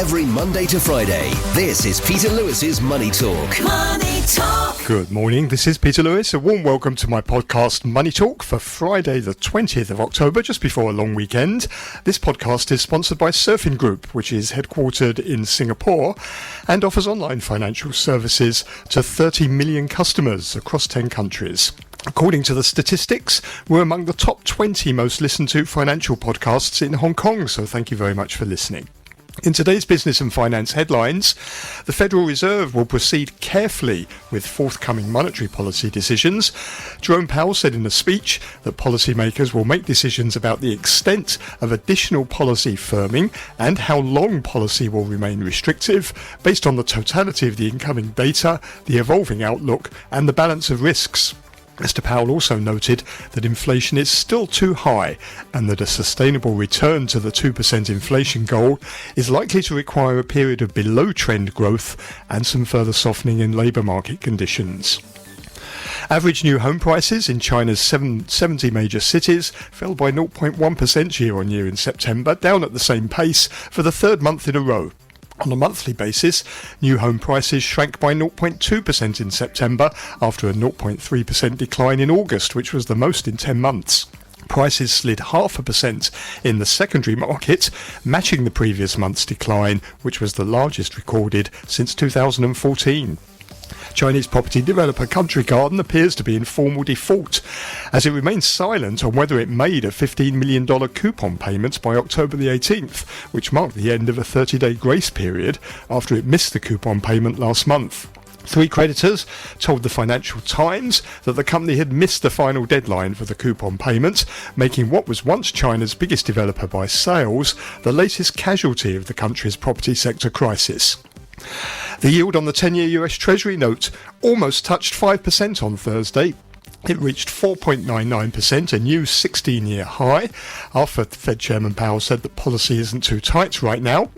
every Monday to Friday. This is Peter Lewis's Money Talk. Money Talk. Good morning, this is Peter Lewis. A warm welcome to my podcast Money Talk for Friday the 20th of October, just before a long weekend. This podcast is sponsored by Surfing Group, which is headquartered in Singapore and offers online financial services to 30 million customers across 10 countries. According to the statistics, we're among the top 20 most listened to financial podcasts in Hong Kong, so thank you very much for listening. In today's business and finance headlines, the Federal Reserve will proceed carefully with forthcoming monetary policy decisions. Jerome Powell said in a speech that policymakers will make decisions about the extent of additional policy firming and how long policy will remain restrictive based on the totality of the incoming data, the evolving outlook and the balance of risks. Mr. Powell also noted that inflation is still too high and that a sustainable return to the 2% inflation goal is likely to require a period of below-trend growth and some further softening in labour market conditions. Average new home prices in China's 70 major cities fell by 0.1% year-on-year in September, down at the same pace for the third month in a row. On a monthly basis, new home prices shrank by 0.2% in September after a 0.3% decline in August, which was the most in 10 months. Prices slid 0.5% in the secondary market, matching the previous month's decline, which was the largest recorded since 2014. Chinese property developer Country Garden appears to be in formal default, as it remains silent on whether it made a $15 million coupon payment by October the 18th, which marked the end of a 30-day grace period after it missed the coupon payment last month. Three creditors told the Financial Times that the company had missed the final deadline for the coupon payment, making what was once China's biggest developer by sales the latest casualty of the country's property sector crisis. The yield on the 10-year US Treasury note almost touched 5% on Thursday. It reached 4.99%, a new 16-year high, after Fed Chairman Powell said that policy isn't too tight right now.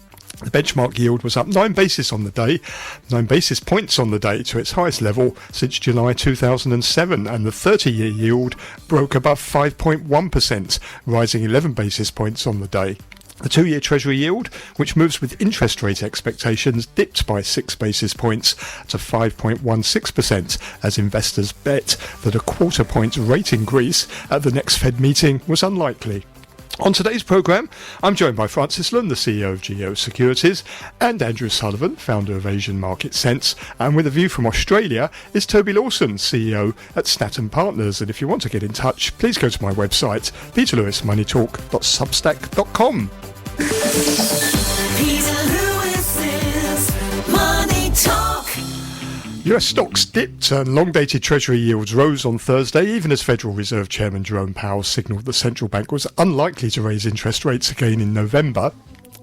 The benchmark yield was up 9 basis points on the day to its highest level since July 2007, and the 30-year yield broke above 5.1%, rising 11 basis points on the day. The 2-year Treasury yield, which moves with interest rate expectations, dipped by 6 basis points to 5.16% as investors bet that a quarter-point rate increase at the next Fed meeting was unlikely. On today's programme, I'm joined by Francis Lun, the CEO of Securities, and Andrew Sullivan, founder of Asian Market Sense, and with a view from Australia is Toby Lawson, CEO at Statton Partners. And if you want to get in touch, please go to my website, peterlewismoneytalk.substack.com. Peter Lewis's Money Talk. US stocks dipped and long-dated Treasury yields rose on Thursday, even as Federal Reserve Chairman Jerome Powell signalled the central bank was unlikely to raise interest rates again in November.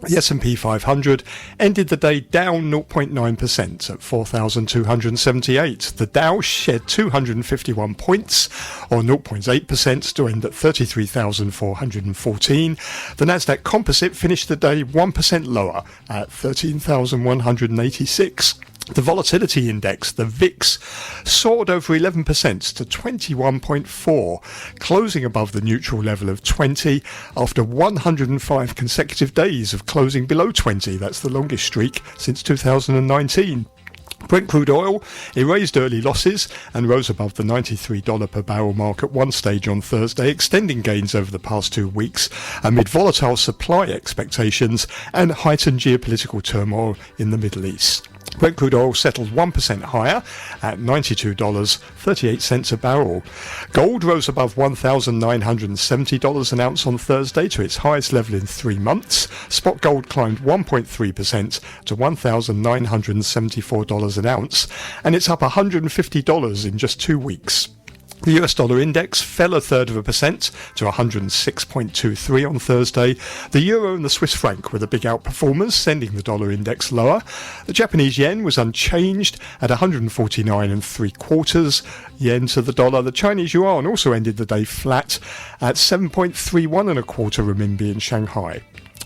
The S&P 500 ended the day down 0.9% at 4,278. The Dow shed 251 points, or 0.8%, to end at 33,414. The Nasdaq Composite finished the day 1% lower at 13,186. The volatility index, the VIX, soared over 11% to 21.4, closing above the neutral level of 20 after 105 consecutive days of closing below 20. That's the longest streak since 2019. Brent crude oil erased early losses and rose above the $93 per barrel mark at one stage on Thursday, extending gains over the past 2 weeks amid volatile supply expectations and heightened geopolitical turmoil in the Middle East. Brent crude oil settled 1% higher at $92.38 a barrel. Gold rose above $1,970 an ounce on Thursday to its highest level in 3 months. Spot gold climbed 1.3% to $1,974 an ounce, and it's up $150 in just 2 weeks. The US dollar index fell 0.33% to 106.23 on Thursday. The euro and the Swiss franc were the big outperformers, sending the dollar index lower. The Japanese yen was unchanged at 149.75 yen to the dollar. The Chinese yuan also ended the day flat at 7.3125 renminbi in Shanghai.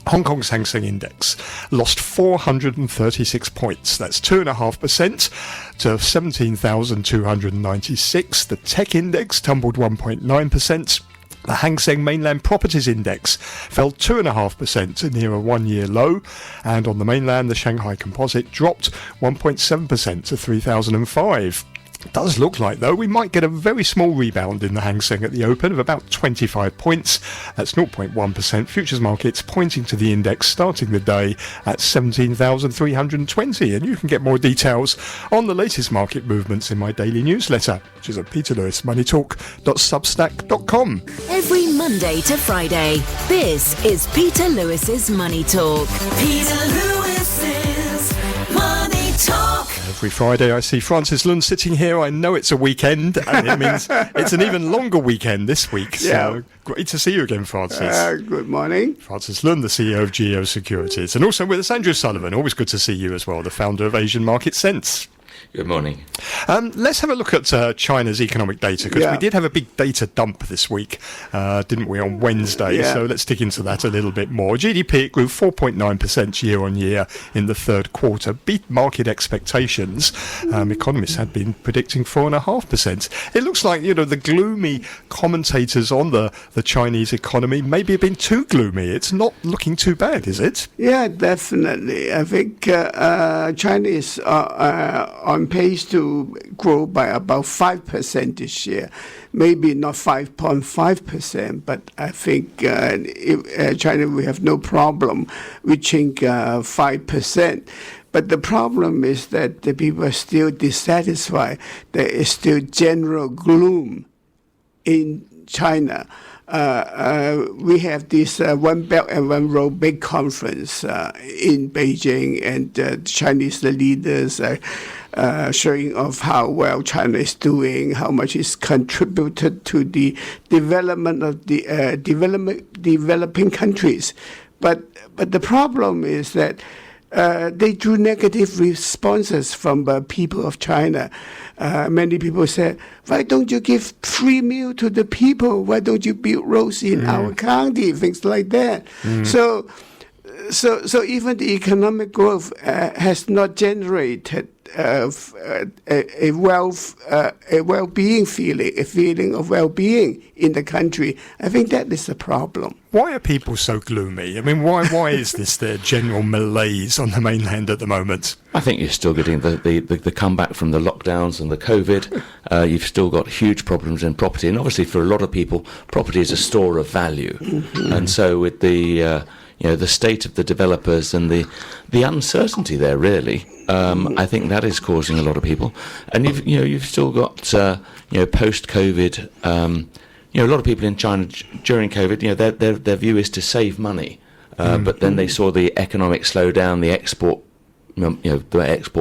Hong Kong's Hang Seng Index lost 436 points. That's 2.5% to 17,296. The Tech Index tumbled 1.9%. The Hang Seng Mainland Properties Index fell 2.5% near a one-year low, and on the mainland the Shanghai Composite dropped 1.7% to 3,005. It does look like, though, we might get a very small rebound in the Hang Seng at the open of about 25 points. That's 0.1%. Futures markets pointing to the index starting the day at 17,320. And you can get more details on the latest market movements in my daily newsletter, which is at peterlewismoneytalk.substack.com. Every Monday to Friday, this is Peter Lewis's Money Talk. Peter Lewis's Money Talk. Every Friday I see Francis Lun sitting here. I know it's a weekend, and it means it's an even longer weekend this week. So great to see you again, Francis. Good morning. Francis Lun, the CEO of Securities. And also with us, Andrew Sullivan. Always good to see you as well, the founder of Asian Market Sense. Good morning. Let's have a look at China's economic data, because we did have a big data dump this week, didn't we, on Wednesday? So let's dig into that a little bit more. GDP, it grew 4.9% year on year in the third quarter, beat market expectations. Economists had been predicting 4.5%. It looks like, the gloomy commentators on the Chinese economy maybe have been too gloomy. It's not looking too bad, is it? Yeah, definitely. I think China is on pace to grow by about 5% this year. Maybe not 5.5%, but I think China will have no problem reaching 5%. But the problem is that the people are still dissatisfied. There is still general gloom in China. We have this One Belt and One Road big conference in Beijing, and Chinese leaders are showing off how well China is doing, how much is contributed to the development of the developing countries. But the problem is that they drew negative responses from the people of China. Many people said, why don't you give free meal to the people? Why don't you build roads in our county? Things like that. So even the economic growth has not generated a well-being feeling, a feeling of well-being in the country. I think that is the problem. Why are people so gloomy? I mean, why is this their general malaise on the mainland at the moment? I think you're still getting the comeback from the lockdowns and the COVID. You've still got huge problems in property, and obviously for a lot of people, property is a store of value. And so with the state of the developers and the uncertainty there, really, I think that is causing a lot of people. And you've still got post-COVID. A lot of people in China during COVID, their view is to save money, but then they saw the economic slowdown, the export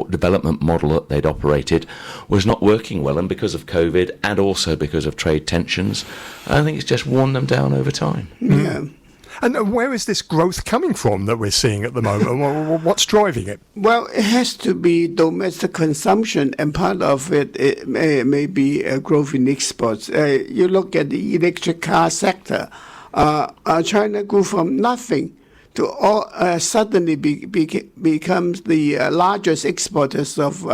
development model that they'd operated was not working well, and because of COVID and also because of trade tensions, I think it's just worn them down over time. Yeah. And where is this growth coming from that we're seeing at the moment? What's driving it? Well, it has to be domestic consumption, and part of it may be growth in exports. You look at the electric car sector. China grew from nothing to suddenly becomes the largest exporters of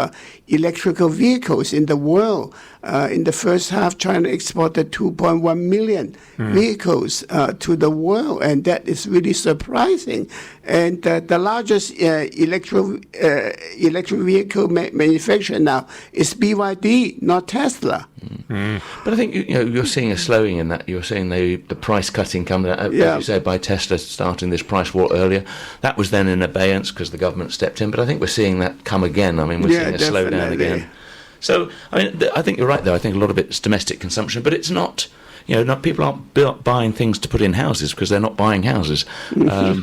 electrical vehicles in the world. In the first half, China exported 2.1 million vehicles to the world, and that is really surprising. And the largest electric vehicle manufacturer now is BYD, not Tesla. But I think you're seeing a slowing in that. You're seeing the price cutting coming, as you said, by Tesla starting this price war earlier. That was then in abeyance because the government stepped in. But I think we're seeing that come again. I mean, we're seeing a slowdown again. So, I mean, I think you're right, though. I think a lot of it's domestic consumption, but it's not. People aren't buying things to put in houses because they're not buying houses. A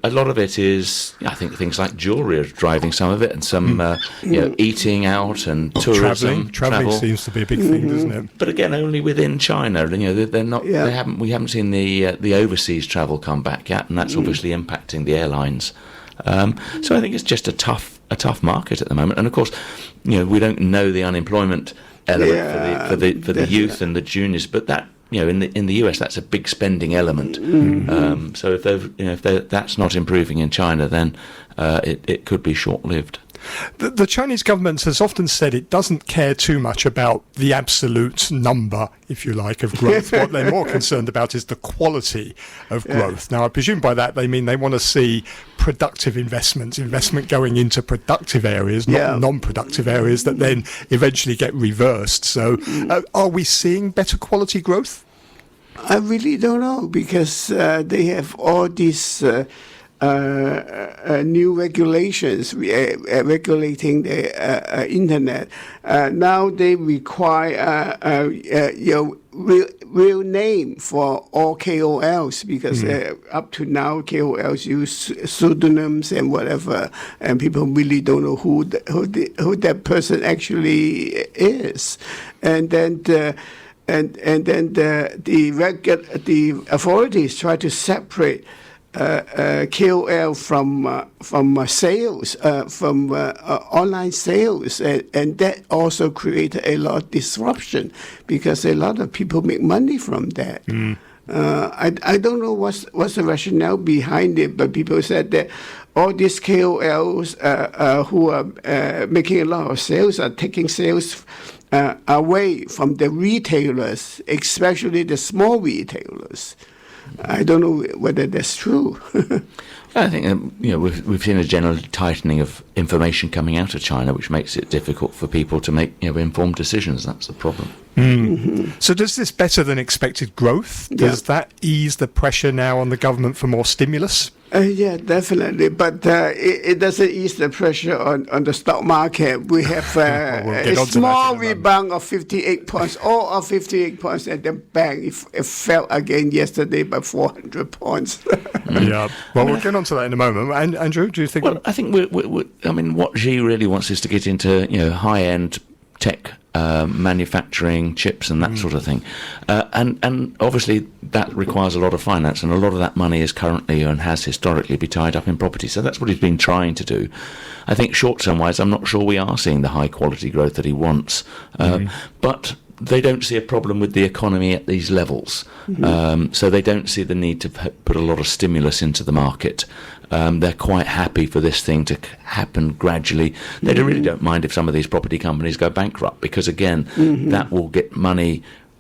lot of it is, I think, things like jewellery are driving some of it, and some, eating out and tourism. Travelling seems to be a big thing, doesn't it? But again, only within China. They're not. Yeah. We haven't seen the overseas travel come back yet, and that's obviously impacting the airlines. So I think it's just a tough market at the moment, and of course, we don't know the unemployment element for the youth and the juniors, but that in the US that's a big spending element. So if that's not improving in China, then it could be short-lived. The Chinese government has often said it doesn't care too much about the absolute number, if you like, of growth. What they're more concerned about is the quality of growth. Now, I presume by that they mean they want to see productive investment going into productive areas, not non-productive areas that then eventually get reversed. So are we seeing better quality growth? I really don't know, because they have all these new regulations regulating the internet. Now they require your real name for all KOLs, because up to now KOLs use pseudonyms and whatever, and people really don't know who that person actually is. And then the authorities try to separate KOL from sales, from online sales, and that also created a lot of disruption, because a lot of people make money from that. I don't know what's the rationale behind it, but people said that all these KOLs who are making a lot of sales are taking sales away from the retailers, especially the small retailers. I don't know whether that's true. I think we've seen a general tightening of information coming out of China, which makes it difficult for people to make informed decisions. That's the problem. So does this better than expected growth? Does that ease the pressure now on the government for more stimulus? Yeah, definitely. But it doesn't ease the pressure on the stock market. We have a small rebound of 58 points, all of 58 points, and then bang, it fell again yesterday by 400 points. Yeah. Well, we'll get on to that in a moment. And Andrew, do you think? Well, I think what Xi really wants is to get into high-end tech manufacturing, chips and that sort of thing, and obviously that requires a lot of finance, and a lot of that money is currently and has historically been tied up in property. So that's what he's been trying to do. I think short-term wise, I'm not sure we are seeing the high quality growth that he wants, but they don't see a problem with the economy at these levels, so they don't see the need to put a lot of stimulus into the market. They're quite happy for this thing to happen gradually. They really don't mind if some of these property companies go bankrupt, because again, that will get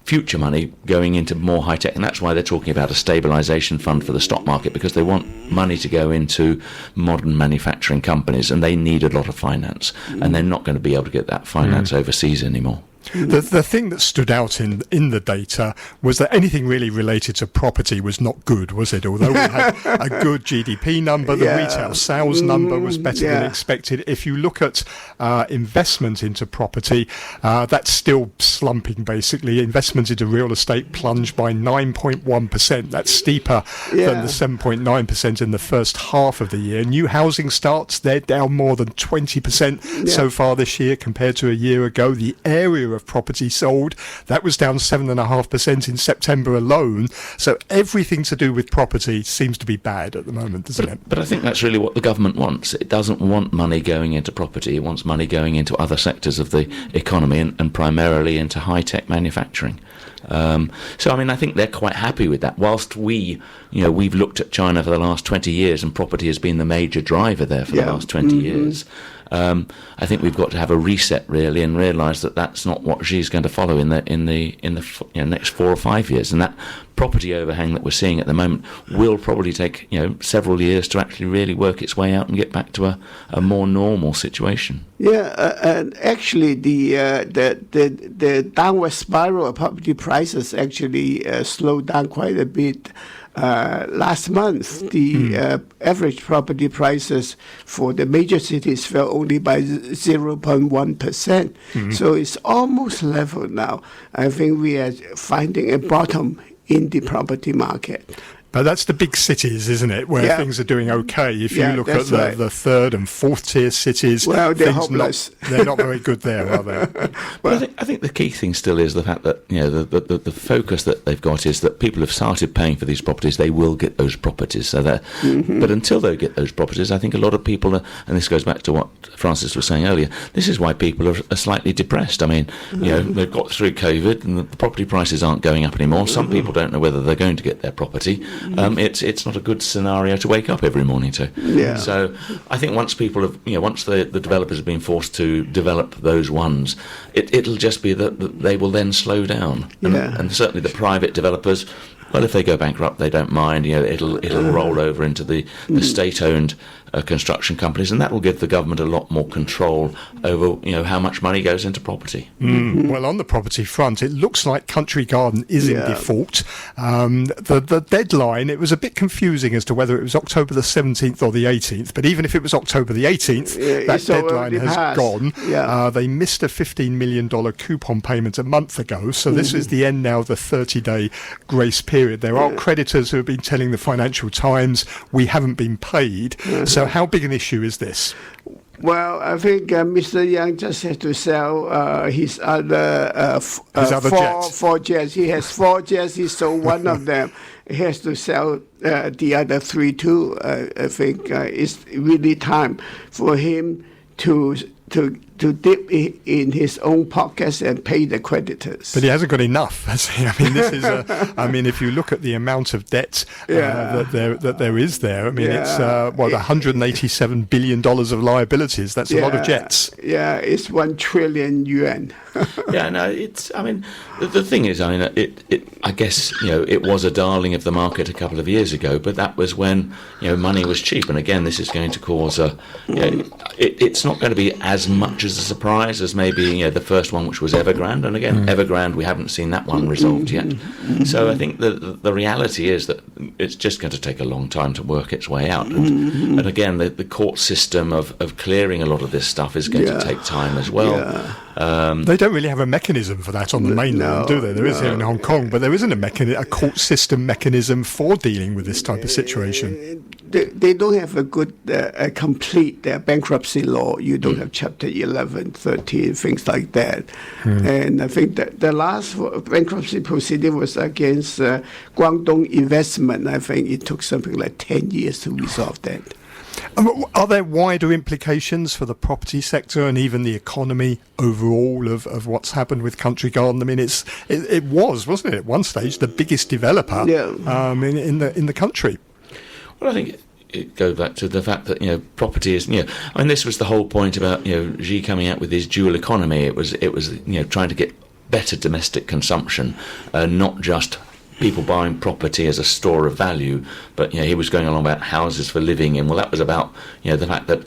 future money going into more high tech, and that's why they're talking about a stabilisation fund for the stock market, because they want money to go into modern manufacturing companies, and they need a lot of finance, and they're not going to be able to get that finance overseas anymore. The thing that stood out in the data was that anything really related to property was not good, was it? Although we had a good GDP number, the retail sales number was better than expected. If you look at investment into property, that's still slumping, basically. Investment into real estate plunged by 9.1%. That's steeper than the 7.9% in the first half of the year. New housing starts, they're down more than 20% so far this year compared to a year ago. The area of property sold, that was down 7.5% in September alone. So everything to do with property seems to be bad at the moment, doesn't it? But I think that's really what the government wants. It doesn't want money going into property. It wants money going into other sectors of the economy, and primarily into high-tech manufacturing. So, I mean, I think they're quite happy with that. Whilst we've looked at China for the last 20 years, and property has been the major driver there for the last 20 years. I think we've got to have a reset, really, and realise that that's not what Xi's going to follow in the next 4 or 5 years. And that property overhang that we're seeing at the moment will probably take several years to actually really work its way out and get back to a more normal situation. And actually, the downward spiral of property prices actually slowed down quite a bit. Last month, the average property prices for the major cities fell only by 0.1%. So it's almost level now. I think we are finding a bottom in the property market. But that's the big cities, isn't it, where things are doing okay. If you look at the third and fourth tier cities, well, they're hopeless. They're not very good there, are they? Well, I think the key thing still is the fact that the focus that they've got is that people have started paying for these properties. They will get those properties. So that, but until they get those properties, I think a lot of people are, and this goes back to what Francis was saying earlier. This is why people are slightly depressed. I mean, they've got through COVID, and the property prices aren't going up anymore. Some people don't know whether they're going to get their property. it's not a good scenario to wake up every morning to. Yeah. So I think once people have, once the developers have been forced to develop those ones, it'll just be that they will then slow down. And certainly the private developers, well, if they go bankrupt, they don't mind. It'll roll over into the state-owned construction companies, and that will give the government a lot more control over how much money goes into property. Well, on the property front, it looks like Country Garden is in default. The deadline, it was a bit confusing as to whether it was October the 17th or the 18th, but even if it was October the 18th, that deadline has gone. They missed a $15 million coupon payment a month ago, so this is the end now of the 30-day grace period. There are creditors who have been telling the Financial Times, we haven't been paid. So how big an issue is this? Well, I think Mr. Yang just has to sell his other, jets. 4 jets. He has 4 jets. He sold one of them. He has to sell the other 3 too. I think it's really time for him to dip in his own pockets and pay the creditors. But he hasn't got enough, has he? I mean, this is. If you look at the amount of debt that there is there, I mean, it's $187 billion of liabilities. That's a lot of jets. Yeah, it's 1 trillion yuan. It's. I mean, the thing is, I guess it was a darling of the market a couple of years ago, but that was when money was cheap. And again, this is going to cause it's not going to be as much as a surprise as maybe the first one, which was Evergrande. And again, Evergrande, we haven't seen that one resolved yet. So I think the reality is that it's just going to take a long time to work its way out. And again, the court system of clearing a lot of this stuff is going to take time as well. They don't really have a mechanism for that on the mainland, do they? There is here in Hong Kong, but there isn't a court system mechanism for dealing with this type of situation. They don't have a good, complete bankruptcy law. You don't have Chapter 11, 13, things like that. And I think that the last bankruptcy proceeding was against Guangdong Investment. I think it took something like 10 years to resolve that. Are there wider implications for the property sector and even the economy overall of what's happened with Country Garden? I mean, it was, wasn't it, at one stage the biggest developer in the country? Well, I think it goes back to the fact that property is this was the whole point about Xi coming out with his dual economy. It was trying to get better domestic consumption, not just people buying property as a store of value, but he was going along about houses for living in. Well, that was about the fact that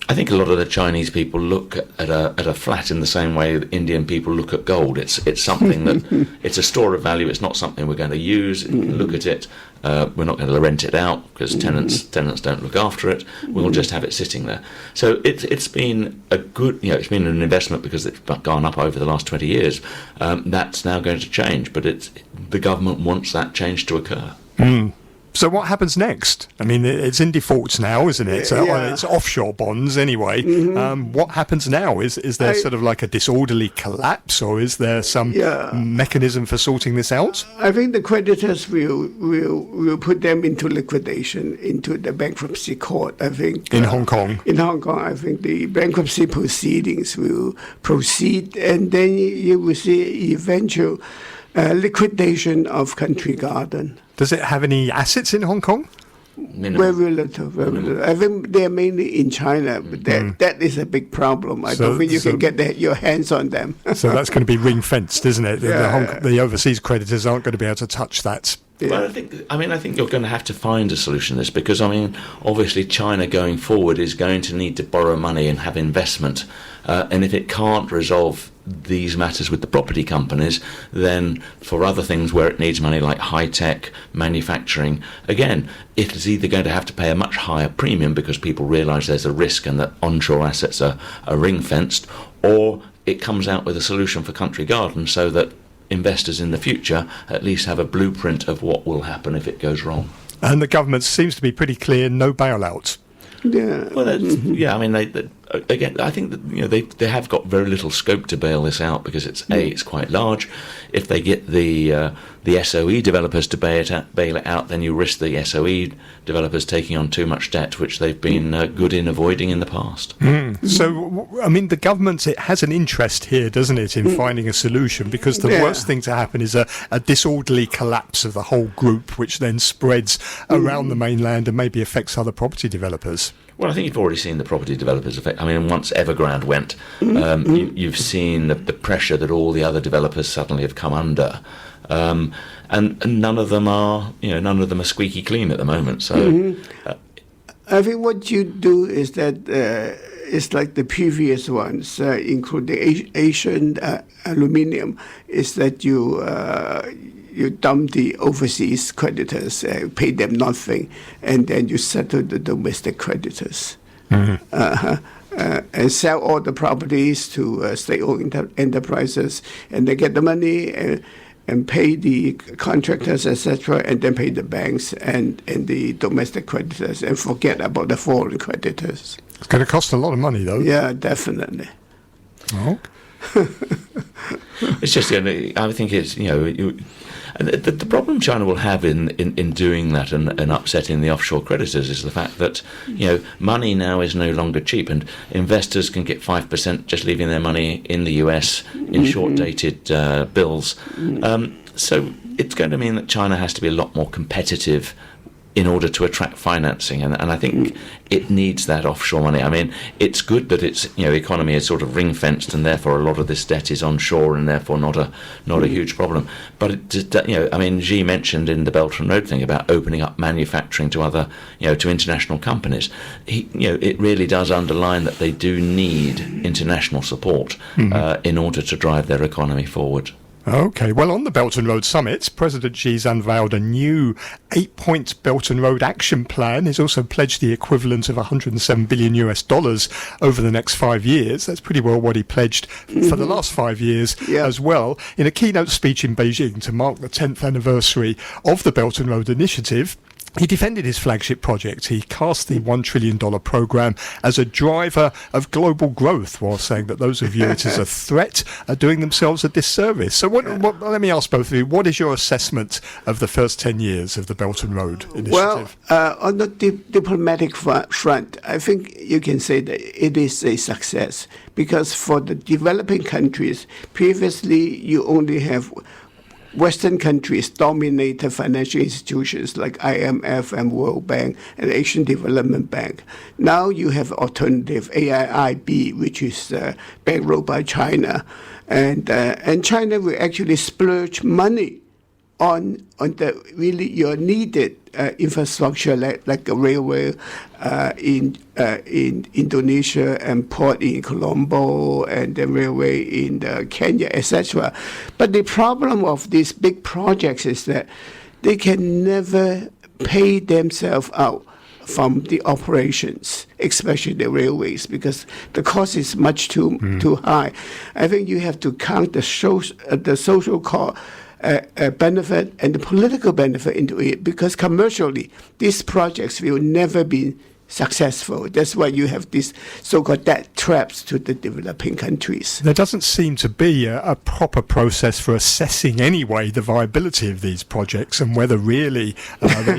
I think a lot of the Chinese people look at a flat in the same way that Indian people look at gold. It's something that it's a store of value. It's not something we're going to use. Look at it. We're not going to rent it out because tenants don't look after it. We'll just have it sitting there. So it's been a good, it's been an investment because it's gone up over the last 20 years. That's now going to change, but the government wants that change to occur. So what happens next? I mean, it's in default now, isn't it? So it's offshore bonds anyway. What happens now? Is there sort of like a disorderly collapse, or is there some mechanism for sorting this out? I think the creditors will put them into liquidation, into the bankruptcy court. I think in Hong Kong. In Hong Kong, I think the bankruptcy proceedings will proceed, and then you will see eventual liquidation of Country Garden. Does it have any assets in Hong Kong? Very little. I think they're mainly in China, but that is a big problem. I don't think you can get your hands on them. So that's going to be ring-fenced, isn't it? The overseas creditors aren't going to be able to touch that. Well, I think you're going to have to find a solution to this because, obviously China going forward is going to need to borrow money and have investment. And if it can't resolve these matters with the property companies, then for other things where it needs money like high-tech, manufacturing, again, it is either going to have to pay a much higher premium because people realise there's a risk and that onshore assets are ring-fenced, or it comes out with a solution for Country Garden so that investors in the future at least have a blueprint of what will happen if it goes wrong. And the government seems to be pretty clear, no bailout. Yeah. Well, again, I think that they have got very little scope to bail this out because it's quite large. If they get the SOE developers to bail it out, then you risk the SOE developers taking on too much debt, which they've been good in avoiding in the past. So, I mean, the government, it has an interest here, doesn't it, in finding a solution, because the worst thing to happen is a disorderly collapse of the whole group, which then spreads around the mainland and maybe affects other property developers. Well, I think you've already seen the property developers effect. I mean, once Evergrande went, you've seen the pressure that all the other developers suddenly have come under, and none of them are squeaky clean at the moment. So, I think what you do is that it's like the previous ones, including Asian aluminium, is that you dump the overseas creditors, pay them nothing, and then you settle the domestic creditors. And sell all the properties to state-owned enterprises, and they get the money and pay the contractors, etc., and then pay the banks and the domestic creditors, and forget about the foreign creditors. It's going to cost a lot of money, though. Yeah, definitely. Oh. It's just, I think it's, and the problem China will have in doing that and upsetting the offshore creditors is the fact that, money now is no longer cheap, and investors can get 5% just leaving their money in the US in short-dated bills. So it's going to mean that China has to be a lot more competitive in order to attract financing, and I think it needs that offshore money. I mean, it's good that its economy is sort of ring fenced, and therefore a lot of this debt is onshore, and therefore not a huge problem. But Xi mentioned in the Belt and Road thing about opening up manufacturing to other to international companies. It really does underline that they do need international support in order to drive their economy forward. Okay, well, on the Belt and Road Summit, President Xi's unveiled a new 8-point Belt and Road action plan. He's also pledged the equivalent of $107 billion over the next 5 years. That's pretty well what he pledged for the last 5 years as well. In a keynote speech in Beijing to mark the 10th anniversary of the Belt and Road Initiative, he defended his flagship project. He cast the $1 trillion programme as a driver of global growth, while saying that those who view it as a threat are doing themselves a disservice. So let me ask both of you, what is your assessment of the first 10 years of the Belt and Road Initiative? Well, on the diplomatic front, I think you can say that it is a success, because for the developing countries, previously you only have Western countries dominated financial institutions like IMF and World Bank and Asian Development Bank. Now you have alternative AIIB, which is bankrolled by China, and China will actually splurge money on the really your needed infrastructure like a railway in Indonesia and port in Colombo and the railway in Kenya, etc. But the problem of these big projects is that they can never pay themselves out from the operations, especially the railways, because the cost is much too high. I think you have to count the social cost, benefit and the political benefit into it, because commercially these projects will never be successful. That's why you have these so-called debt traps to the developing countries. There doesn't seem to be a proper process for assessing anyway the viability of these projects and whether really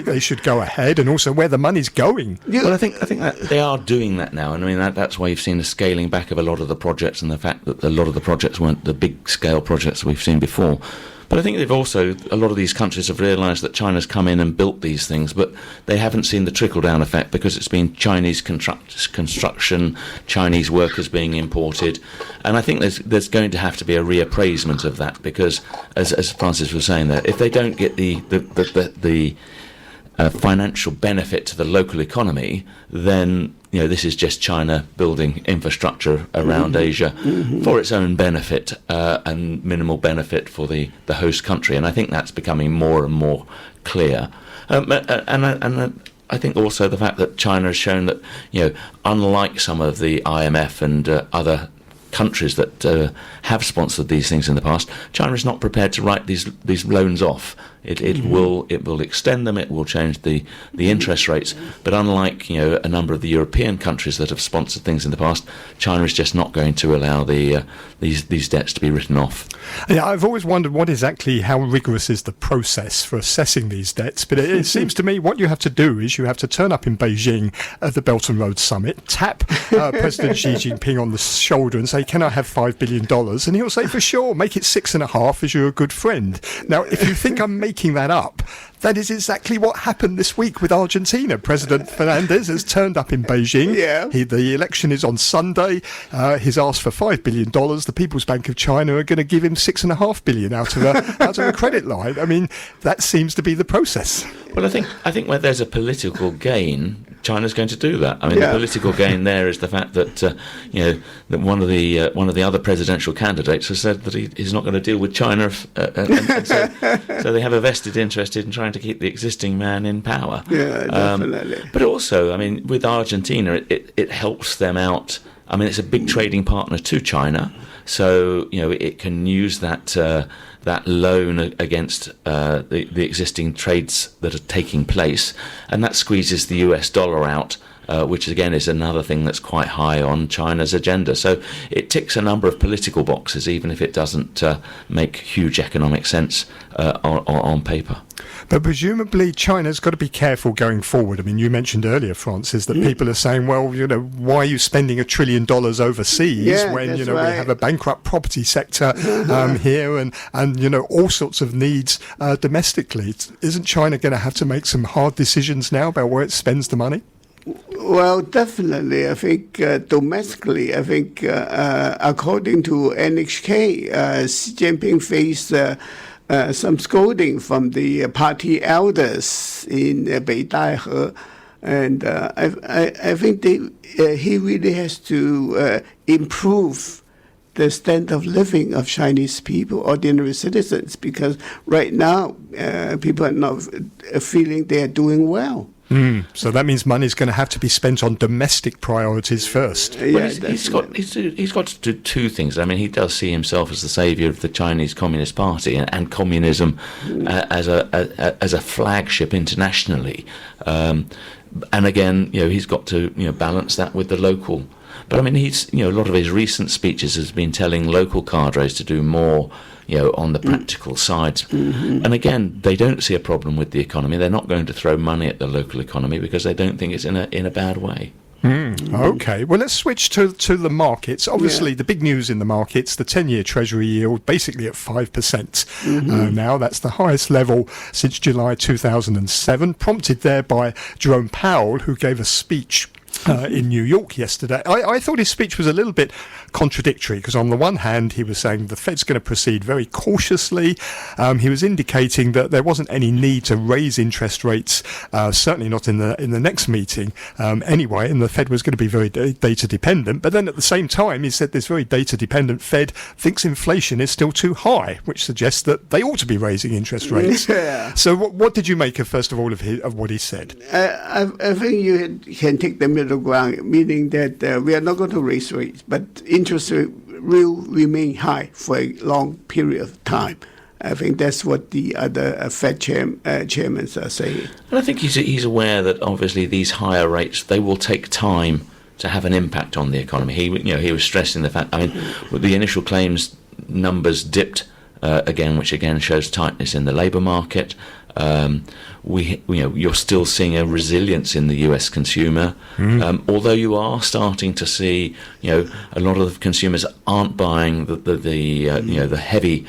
they should go ahead, and also where the money's going. Well, I think that they are doing that now, and I mean that's why you've seen a scaling back of a lot of the projects, and the fact that a lot of the projects weren't the big scale projects we've seen before. But I think they've also, a lot of these countries have realised that China's come in and built these things, but they haven't seen the trickle-down effect because it's been Chinese construction, Chinese workers being imported. And I think there's going to have to be a reappraisement of that, because, as Francis was saying there, if they don't get the financial benefit to the local economy, then this is just China building infrastructure around Asia for its own benefit and minimal benefit for the host country. And I think that's becoming more and more clear. And I think also the fact that China has shown that, unlike some of the IMF and other countries that have sponsored these things in the past, China is not prepared to write these loans off. It will extend them. It will change the interest rates. But unlike a number of the European countries that have sponsored things in the past, China is just not going to allow these debts to be written off. Yeah, I've always wondered how rigorous is the process for assessing these debts. But it seems to me what you have to do is you have to turn up in Beijing at the Belt and Road Summit, tap President Xi Jinping on the shoulder and say, "Can I have $5 billion?" And he'll say, "For sure, make it 6.5 as you're a good friend." Now, if you think I'm making that up, that is exactly what happened this week with Argentina. President Fernandez has turned up in Beijing. Yeah. The election is on Sunday. He's asked for $5 billion. The People's Bank of China are going to give him $6.5 billion out of a credit line. I mean, that seems to be the process. Well, I think where there's a political gain, China's going to do that. I mean, the political gain there is the fact that that one of the other presidential candidates has said that he's not going to deal with China, and so they have a vested interest in trying to keep the existing man in power. Yeah, definitely. But also, I mean, with Argentina, it helps them out. I mean, it's a big trading partner to China, so it can use that loan against the existing trades that are taking place, and that squeezes the US dollar out, which again is another thing that's quite high on China's agenda. So it ticks a number of political boxes, even if it doesn't make huge economic sense on paper. But presumably China's got to be careful going forward. I mean, you mentioned earlier, Francis, that people are saying, well, why are you spending $1 trillion overseas when, we have a bankrupt property sector here and all sorts of needs domestically? Isn't China going to have to make some hard decisions now about where it spends the money? Well, definitely. I think domestically, according to NHK, Xi Jinping faced some scolding from the party elders in Beidaihe, and I think he really has to improve the standard of living of Chinese people, ordinary citizens, because right now people are not feeling they are doing well. So that means money's going to have to be spent on domestic priorities first. Well, he's got to do two things. I mean, he does see himself as the saviour of the Chinese Communist Party and communism as a flagship internationally. And again, he's got to balance that with the local. But I mean, he's a lot of his recent speeches has been telling local cadres to do more. On the practical side. And again, they don't see a problem with the economy. They're not going to throw money at the local economy because they don't think it's in a bad way. Okay, well, let's switch to the markets. Obviously, the big news in the markets, the 10-year Treasury yield basically at 5% now. That's the highest level since July 2007, prompted there by Jerome Powell, who gave a speech in New York yesterday. I thought his speech was a little bit contradictory because on the one hand he was saying the Fed's going to proceed very cautiously. He was indicating that there wasn't any need to raise interest rates, certainly not in the next meeting anyway, and the Fed was going to be very data dependent. But then at the same time he said this very data dependent Fed thinks inflation is still too high, which suggests that they ought to be raising interest rates. Yeah. So what did you make of, first of all, of what he said? I think you can take the middle ground, meaning that we are not going to raise rates, but interest rate will remain high for a long period of time. I think that's what the other Fed chairmen are saying. And I think he's aware that obviously these higher rates, they will take time to have an impact on the economy. He was stressing the fact. I mean, the initial claims numbers dipped again, which again shows tightness in the labour market. You're still seeing a resilience in the US consumer, although you are starting to see, a lot of the consumers aren't buying the heavy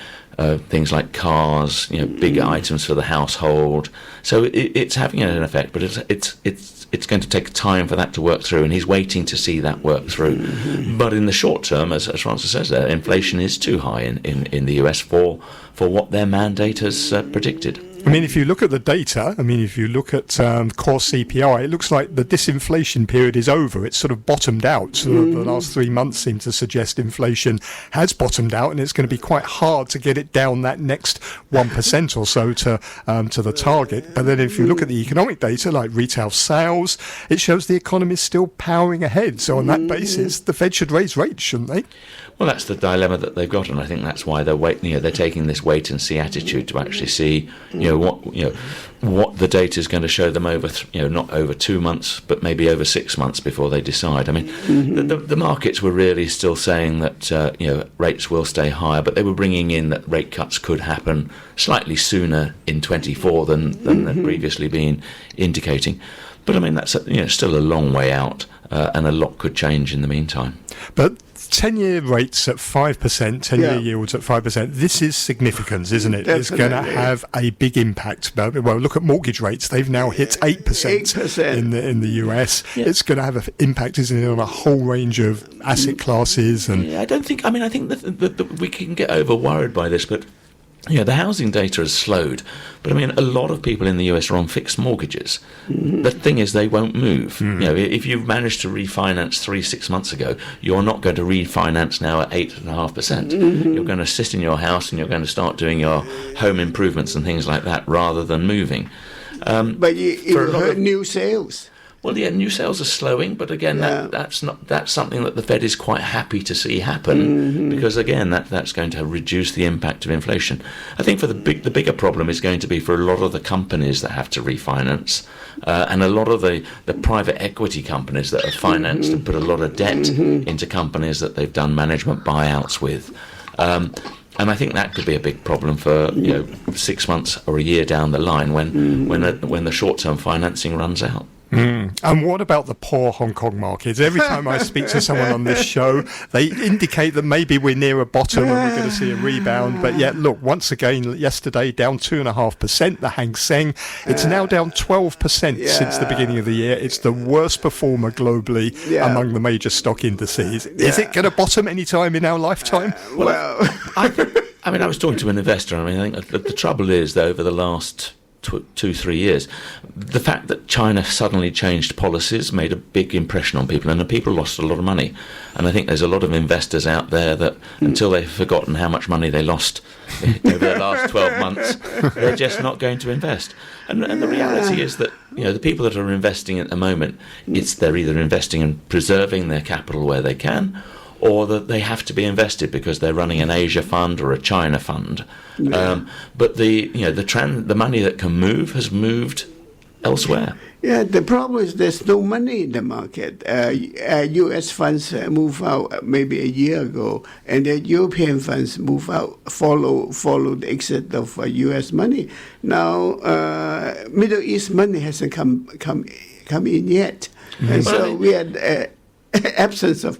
things like cars, big items for the household. So it's having an effect, but it's going to take time for that to work through, and he's waiting to see that work through. But in the short term, as Francis says, inflation is too high in the US for what their mandate has predicted. I mean, if you look at the data, if you look at core CPI, it looks like the disinflation period is over. It's sort of bottomed out. So the last 3 months seem to suggest inflation has bottomed out, and it's going to be quite hard to get it down that next 1% or so to the target. But then if you look at the economic data, like retail sales, it shows the economy is still powering ahead. So on that basis, the Fed should raise rates, shouldn't they? Well, that's the dilemma that they've got, and I think that's why they're taking this wait and see attitude to actually see, what the data is going to show them over not over 2 months, but maybe over 6 months before they decide. I mean, the markets were really still saying that rates will stay higher, but they were bringing in that rate cuts could happen slightly sooner in 24 than had previously been indicating. But I mean, that's still a long way out, and a lot could change in the meantime. But 10-year rates at 5%, 10-year yields at 5%, this is significant, isn't it? Definitely. It's going to have a big impact. Well, look at mortgage rates. They've now hit 8% in the US. Yeah. It's going to have an impact, isn't it, on a whole range of asset classes. And I think that we can get over worried by this, but the housing data has slowed, but I mean, a lot of people in the US are on fixed mortgages. The thing is, they won't move. If you've managed to refinance 6 months ago, you're not going to refinance now at 8.5%. You're going to sit in your house and you're going to start doing your home improvements and things like that rather than moving. But you heard new sales. Well, new sales are slowing, but again, that's something that the Fed is quite happy to see happen, because again, that's going to reduce the impact of inflation. I think for the bigger problem is going to be for a lot of the companies that have to refinance, and a lot of the private equity companies that have financed and put a lot of debt into companies that they've done management buyouts with. And I think that could be a big problem for 6 months or a year down the line when the short-term financing runs out. And what about the poor Hong Kong markets? Every time I speak to someone on this show, they indicate that maybe we're near a bottom and we're going to see a rebound. But yet, look, once again, yesterday down 2.5%. The Hang Seng, it's now down 12% since the beginning of the year. It's the worst performer globally among the major stock indices. Is it going to bottom anytime in our lifetime? I was talking to an investor. I think the trouble is that over the last 2-3 years, the fact that China suddenly changed policies made a big impression on people, and the people lost a lot of money. And I think there's a lot of investors out there that, until they've forgotten how much money they lost over the last 12 months, they're just not going to invest. And the reality is that the people that are investing at the moment, they're either investing in preserving their capital where they can, or that they have to be invested because they're running an Asia fund or a China fund. But the money that can move has moved elsewhere. Yeah, the problem is there's no money in the market. U.S. funds move out maybe a year ago, and the European funds move out, follow the exit of U.S. money. Now, Middle East money hasn't come in yet, and so we had absence of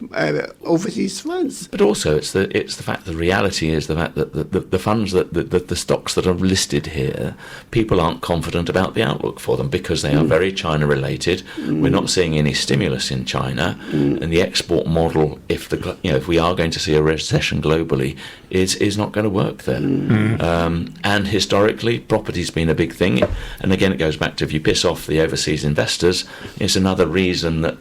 overseas funds. But also, it's the fact. The reality is the fact that the funds the stocks that are listed here, people aren't confident about the outlook for them because they are very China related. We're not seeing any stimulus in China, and the export model, if we are going to see a recession globally, is not going to work there. And historically, property's been a big thing. And again, it goes back to, if you piss off the overseas investors, it's another reason that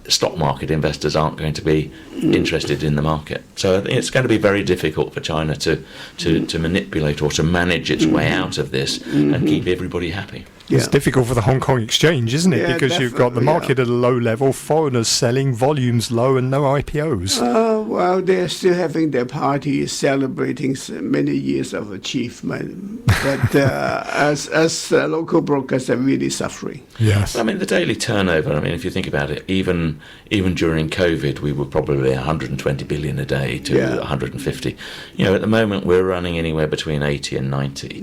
stock market investors aren't going to be interested in the market. So I think it's going to be very difficult for China to manipulate or to manage its way out of this and keep everybody happy. It's difficult for the Hong Kong exchange, isn't it? Because you've got the market at a low level, foreigners selling, volumes low, and no IPOs. Well, they're still having their parties, celebrating many years of achievement. But as local brokers are really suffering. Yes. I mean, the daily turnover, if you think about it, even during COVID, we were probably 120 billion a day to 150. At the moment, we're running anywhere between 80 and 90.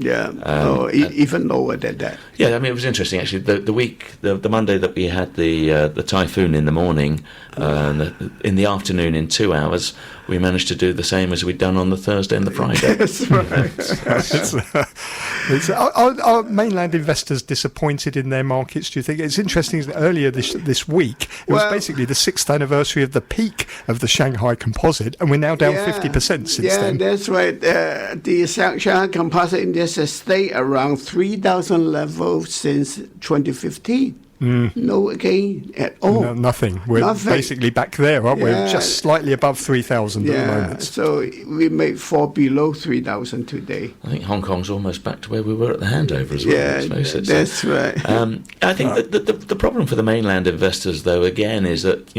Even lower than that. Yeah, it was interesting actually. The Monday that we had the typhoon in the morning, in the afternoon, in 2 hours, we managed to do the same as we'd done on the Thursday and the Friday. That's right. Are mainland investors disappointed in their markets, do you think? It's interesting that earlier this week, it was basically the 6th anniversary of the peak of the Shanghai Composite, and we're now down 50% since then. Yeah, that's right. The Shanghai Composite Index has stayed around 3,000 level since 2015. No gain at all. No, nothing. We're basically back there, aren't we? Just slightly above 3,000 at the moment. So we may fall below 3,000 today. I think Hong Kong's almost back to where we were at the handover as well. Yeah, that's right. I think that the problem for the mainland investors, though, again, is that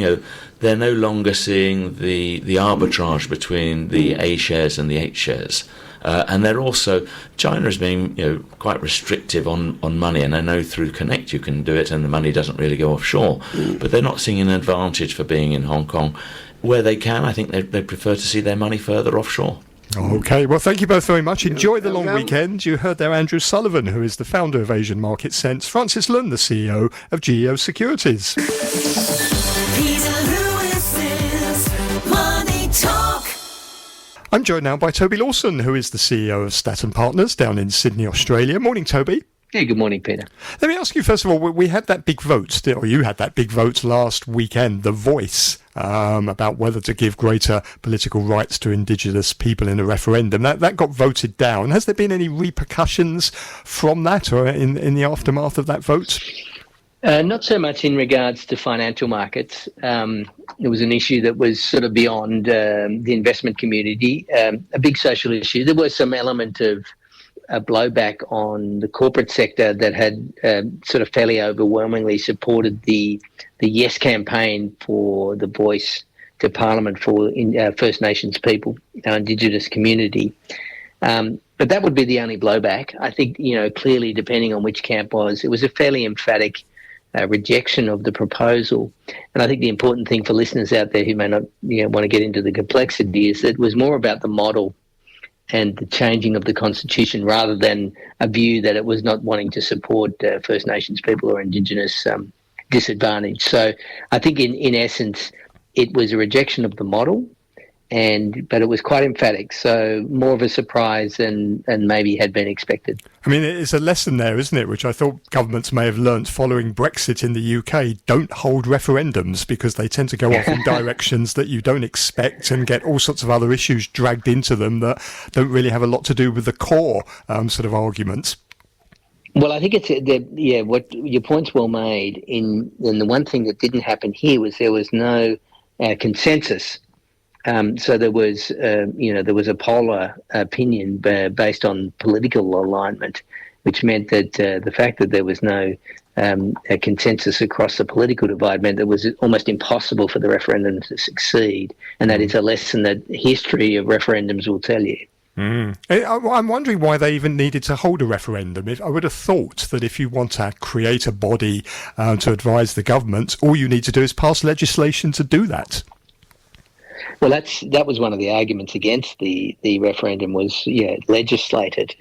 they're no longer seeing the arbitrage between the A shares and the H shares. And they're also, China has been quite restrictive on money, and I know through Connect you can do it and the money doesn't really go offshore, but they're not seeing an advantage for being in Hong Kong. Where they can, I think they prefer to see their money further offshore. Okay, well, thank you both very much. Enjoy the long weekend. You heard there Andrew Sullivan, who is the founder of Asian Market Sense, Francis Lun, the CEO of GEO Securities. I'm joined now by Toby Lawson, who is the CEO of Statton Partners down in Sydney, Australia. Morning, Toby. Yeah, good morning, Peter. Let me ask you, first of all, we had that big vote, or you had that big vote last weekend, The Voice, about whether to give greater political rights to Indigenous people in a referendum. That got voted down. Has there been any repercussions from that or in the aftermath of that vote? Not so much in regards to financial markets. It was an issue that was sort of beyond the investment community, a big social issue. There was some element of a blowback on the corporate sector that had sort of fairly overwhelmingly supported the Yes campaign for the voice to Parliament for First Nations people, our Indigenous community. But that would be the only blowback. I think, clearly, depending on which camp it was a fairly emphatic rejection of the proposal. And I think the important thing for listeners out there who may not want to get into the complexity is that it was more about the model and the changing of the Constitution rather than a view that it was not wanting to support First Nations people or Indigenous disadvantage. So I think in essence, it was a rejection of the model, but it was quite emphatic, so more of a surprise than maybe had been expected. I mean, it's a lesson there, isn't it, which I thought governments may have learnt following Brexit in the UK. Don't hold referendums because they tend to go off in directions that you don't expect and get all sorts of other issues dragged into them that don't really have a lot to do with the core sort of arguments. Well, I think what your point's well made. And the one thing that didn't happen here was there was no consensus. So there was a polar opinion based on political alignment, which meant that the fact that there was no a consensus across the political divide meant that it was almost impossible for the referendum to succeed. And that is a lesson that history of referendums will tell you. I'm wondering why they even needed to hold a referendum. I would have thought that if you want to create a body to advise the government, all you need to do is pass legislation to do that. Well, that was one of the arguments against the referendum was, legislated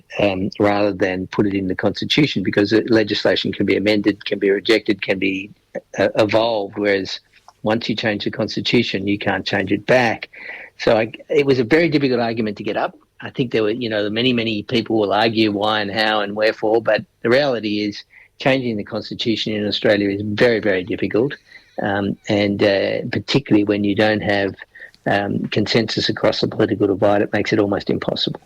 rather than put it in the Constitution, because legislation can be amended, can be rejected, can be evolved, whereas once you change the Constitution, you can't change it back. So it was a very difficult argument to get up. I think there were, many people will argue why and how and wherefore, but the reality is changing the Constitution in Australia is very, very difficult, and particularly when you don't have consensus across the political divide, it makes it almost impossible.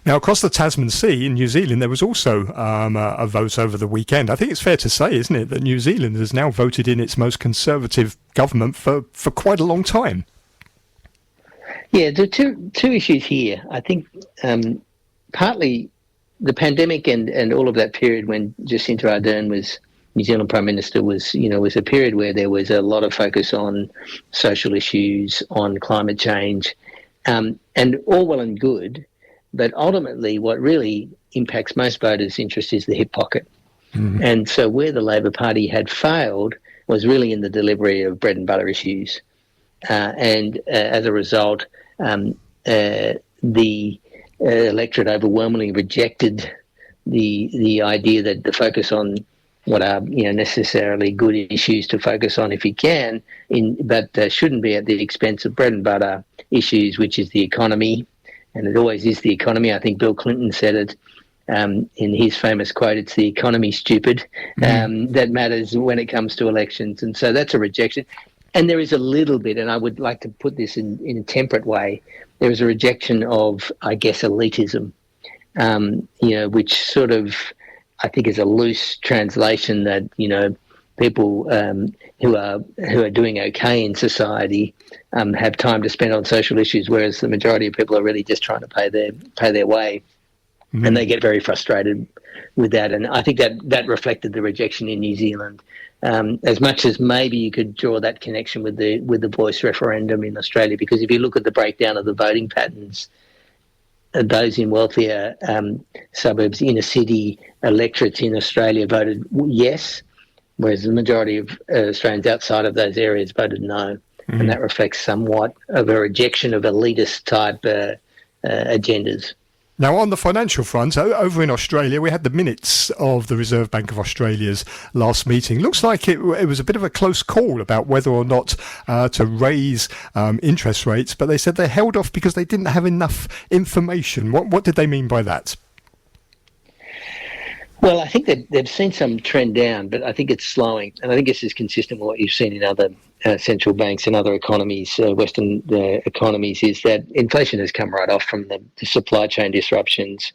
Now, across the Tasman Sea in New Zealand, there was also a vote over the weekend. I think it's fair to say, isn't it, that New Zealand has now voted in its most conservative government for quite a long time. Yeah, there are two issues here. I think partly the pandemic and all of that period when Jacinda Ardern was New Zealand Prime Minister was a period where there was a lot of focus on social issues, on climate change, and all well and good. But ultimately, what really impacts most voters' interest is the hip pocket. Mm-hmm. And so where the Labor Party had failed was really in the delivery of bread and butter issues. And as a result, the electorate overwhelmingly rejected the idea that the focus on what are necessarily good issues to focus on if you can, but shouldn't be at the expense of bread and butter issues, which is the economy, and it always is the economy. I think Bill Clinton said it in his famous quote, "It's the economy, stupid," that matters when it comes to elections, and so that's a rejection. And there is a little bit, and I would like to put this in a temperate way, there is a rejection of, I guess, elitism, which sort of, I think, is a loose translation that people who are doing okay in society have time to spend on social issues, whereas the majority of people are really just trying to pay their way, and they get very frustrated with that. And I think that reflected the rejection in New Zealand, as much as maybe you could draw that connection with the voice referendum in Australia, because if you look at the breakdown of the voting patterns, those in wealthier suburbs, inner city electorates in Australia voted yes, whereas the majority of Australians outside of those areas voted no. And that reflects somewhat of a rejection of elitist type agendas. Now, on the financial front, over in Australia, we had the minutes of the Reserve Bank of Australia's last meeting. Looks like it was a bit of a close call about whether or not to raise interest rates, but they said they held off because they didn't have enough information. What did they mean by that? Well, I think that they've seen some trend down, but I think it's slowing. And I think this is consistent with what you've seen in other central banks and other economies, Western economies, is that inflation has come right off from the supply chain disruptions,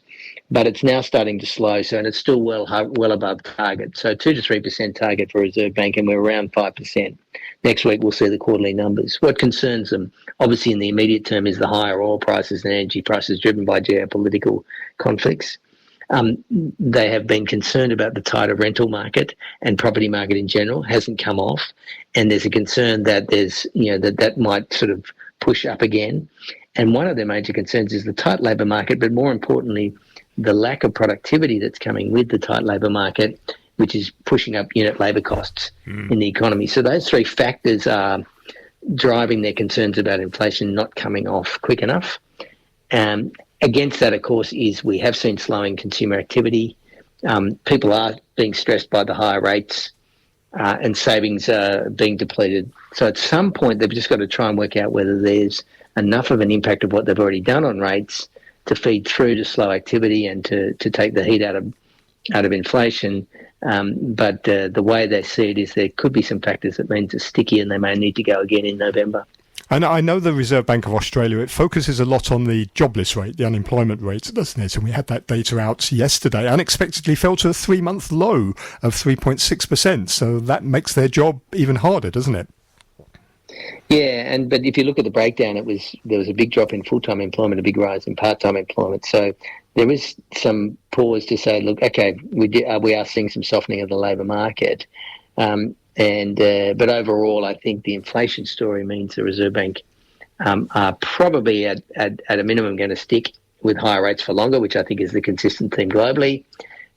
but it's now starting to slow. So, and it's still well above target. So 2 to 3% target for Reserve Bank, and we're around 5%. Next week, we'll see the quarterly numbers. What concerns them, obviously in the immediate term, is the higher oil prices and energy prices driven by geopolitical conflicts. They have been concerned about the tighter rental market and property market in general hasn't come off, and there's a concern that there's that might sort of push up again. And one of their major concerns is the tight labour market, but more importantly, the lack of productivity that's coming with the tight labour market, which is pushing up unit labour costs in the economy. So those three factors are driving their concerns about inflation not coming off quick enough. Against that, of course, is we have seen slowing consumer activity. People are being stressed by the higher rates and savings are being depleted. So at some point, they've just got to try and work out whether there's enough of an impact of what they've already done on rates to feed through to slow activity and to take the heat out of inflation. But the way they see it is there could be some factors that means it's sticky and they may need to go again in November. And I know the Reserve Bank of Australia, it focuses a lot on the jobless rate, the unemployment rate, doesn't it? And we had that data out yesterday. Unexpectedly fell to a 3-month low of 3.6%. So that makes their job even harder, doesn't it? Yeah, but if you look at the breakdown, there was a big drop in full-time employment, a big rise in part-time employment. So there is some pause to say, look, okay, we are seeing some softening of the labour market. But overall, I think the inflation story means the Reserve Bank are probably at a minimum going to stick with higher rates for longer, which I think is the consistent theme globally.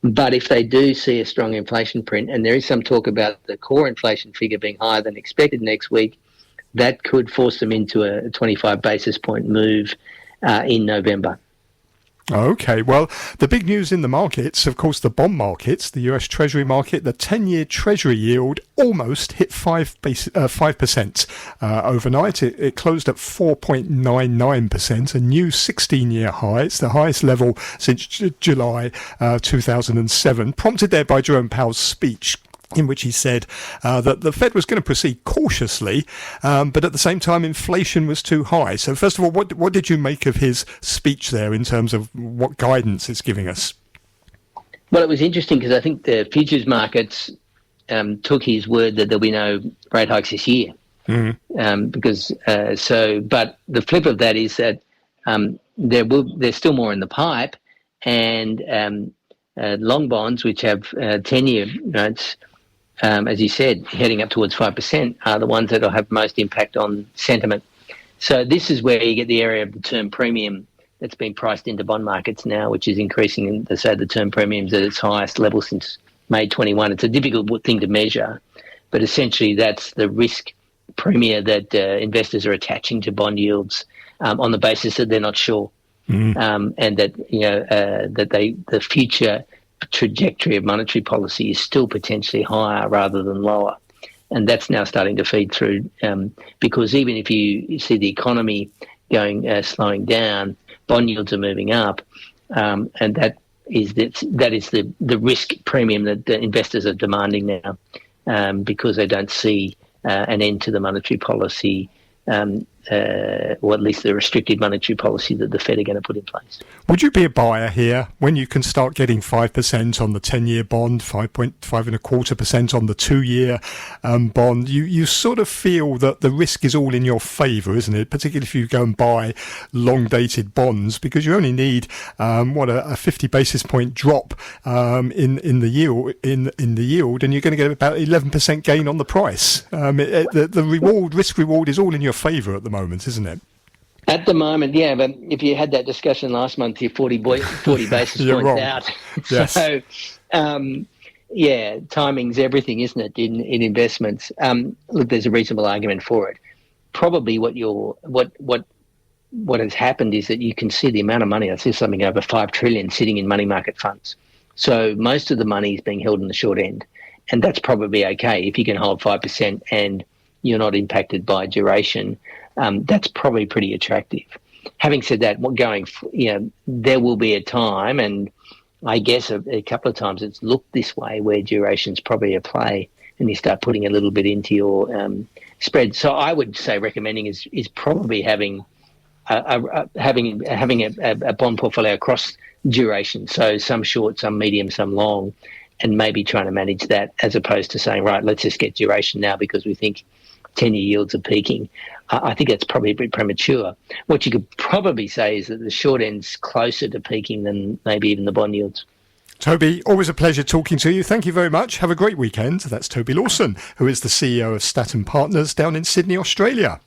But if they do see a strong inflation print, and there is some talk about the core inflation figure being higher than expected next week, that could force them into a 25 basis point move in November. Okay, well, the big news in the markets, of course, the bond markets, the US Treasury market, the 10-year Treasury yield almost hit 5% overnight. It closed at 4.99%, a new 16-year high. It's the highest level since July 2007, prompted there by Jerome Powell's speech, in which he said that the Fed was going to proceed cautiously, but at the same time inflation was too high. So first of all, what did you make of his speech there in terms of what guidance it's giving us? Well, it was interesting because I think the futures markets took his word that there'll be no rate hikes this year. But the flip of that is that there's still more in the pipe, and long bonds, which have 10-year notes, as you said, heading up towards 5%, are the ones that will have most impact on sentiment. So this is where you get the area of the term premium that's been priced into bond markets now, which is increasing. They say the term premium's at its highest level since May 21. It's a difficult thing to measure, but essentially that's the risk premium that investors are attaching to bond yields on the basis that they're not sure. And that the future trajectory of monetary policy is still potentially higher rather than lower, and that's now starting to feed through. Because even if you see the economy slowing down, bond yields are moving up, and that is the risk premium that the investors are demanding now, because they don't see an end to the monetary policy. Or at least the restricted monetary policy that the Fed are going to put in place. Would you be a buyer here when you can start getting 5% on the 10-year bond, 5.25% on the 2-year bond? You sort of feel that the risk is all in your favour, isn't it? Particularly if you go and buy long-dated bonds, because you only need a 50 basis point drop in the yield, and you're going to get about 11% gain on the price. The risk reward is all in your favour at the moment, isn't it? At the moment, yeah, but if you had that discussion last month, you're 40 basis You're points wrong. out. Yes. So, timing's everything, isn't it, in investments? Look, there's a reasonable argument for it. Probably what has happened is that you can see the amount of money. I see something over 5 trillion sitting in money market funds. So most of the money is being held in the short end, and that's probably okay if you can hold 5% and you're not impacted by duration. That's probably pretty attractive. Having said that, there will be a time, and I guess a couple of times it's looked this way, where duration's probably a play, and you start putting a little bit into your spread. So I would say recommending is probably having a bond portfolio across duration, so some short, some medium, some long, and maybe trying to manage that as opposed to saying, right, let's just get duration now because we think 10-year yields are peaking. I think that's probably a bit premature. What you could probably say is that the short end's closer to peaking than maybe even the bond yields. Toby, always a pleasure talking to you. Thank you very much. Have a great weekend. That's Toby Lawson, who is the CEO of Statton Partners down in Sydney, Australia.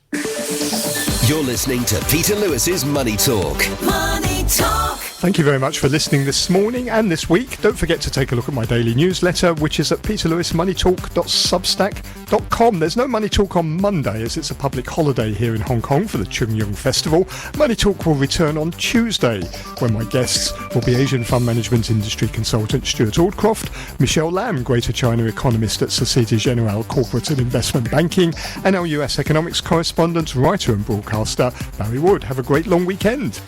You're listening to Peter Lewis's Money Talk. Money Talk. Thank you very much for listening this morning and this week. Don't forget to take a look at my daily newsletter, which is at peterlewismoneytalk.substack.com. There's no Money Talk on Monday, as it's a public holiday here in Hong Kong for the Chung Yung Festival. Money Talk will return on Tuesday, when my guests will be Asian fund management industry consultant Stuart Aldcroft, Michelle Lam, Greater China economist at Societe Generale Corporate and Investment Banking, and our US economics correspondent, writer and broadcaster Barry Wood. Have a great long weekend.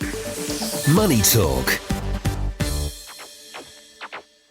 Money Talk.